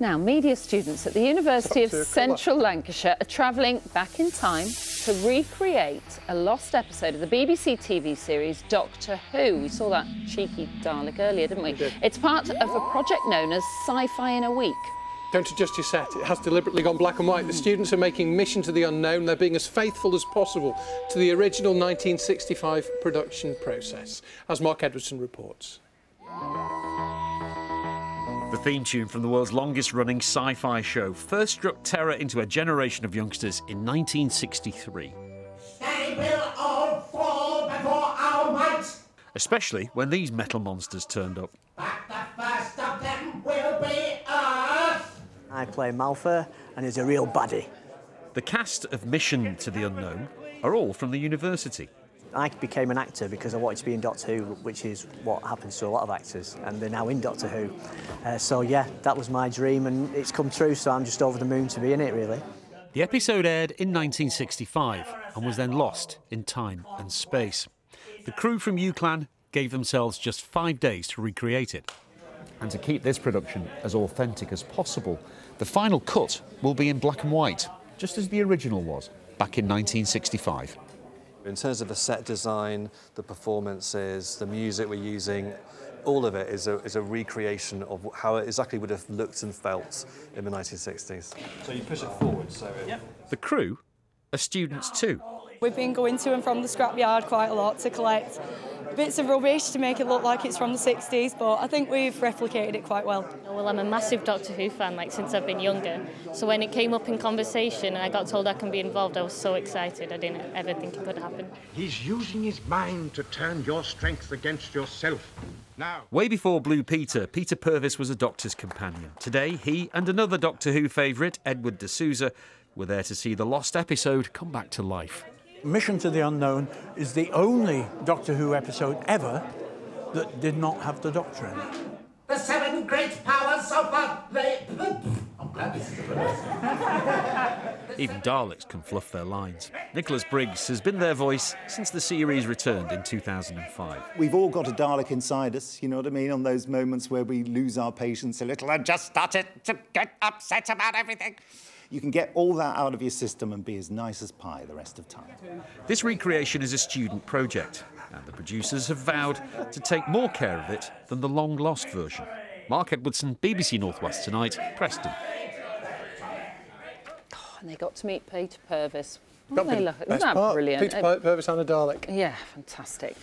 Now, media students at the University of Central Lancashire are travelling back in time to recreate a lost episode of the BBC TV series Doctor Who. We saw that cheeky Dalek earlier, didn't we? It's part of a project known as Sci-Fi in a Week. Don't adjust your set. It has deliberately gone black and white. The students are making Mission to the Unknown. They're being as faithful as possible to the original 1965 production process, as Mark Edwardson reports. The theme tune from the world's longest-running sci-fi show first struck terror into a generation of youngsters in 1963. They will all fall before our might. Especially when these metal monsters turned up. But the first of them will be us. I play Malfa, and he's a real baddie. The cast of Mission to the Unknown are all from the university. I became an actor because I wanted to be in Doctor Who, which is what happens to a lot of actors, and they're now in Doctor Who. So yeah, that was my dream, and it's come true, so I'm just over the moon to be in it, really. The episode aired in 1965 and was then lost in time and space. The crew from UCLan gave themselves just 5 days to recreate it. And to keep this production as authentic as possible, the final cut will be in black and white, just as the original was back in 1965. In terms of the set design, the performances, the music we're using, all of it is a recreation of how it exactly would have looked and felt in the 1960s. So you push it forward, so... The crew are students too. We've been going to and from the scrapyard quite a lot to collect bits of rubbish to make it look like it's from the 60s, but I think we've replicated it quite well. Well, I'm a massive Doctor Who fan, since I've been younger. So when it came up in conversation and I got told I can be involved, I was so excited. I didn't ever think it could happen. He's using his mind to turn your strength against yourself. Now... Way before Blue Peter, Peter Purves was a Doctor's companion. Today, he and another Doctor Who favourite, Edward de Souza, were there to see the lost episode come back to life. Mission to the Unknown is the only Doctor Who episode ever that did not have the Doctor in it. The 7 great powers of the... Even Daleks can fluff their lines. Nicholas Briggs has been their voice since the series returned in 2005. We've all got a Dalek inside us, you know what I mean, on those moments where we lose our patience a little and just started to get upset about everything. You can get all that out of your system and be as nice as pie the rest of the time. This recreation is a student project, and the producers have vowed to take more care of it than the long-lost version. Mark Edwardson, BBC North West Tonight, Preston. Oh, and they got to meet Peter Purves. Isn't that brilliant? Peter Purves and a Dalek. Yeah, fantastic.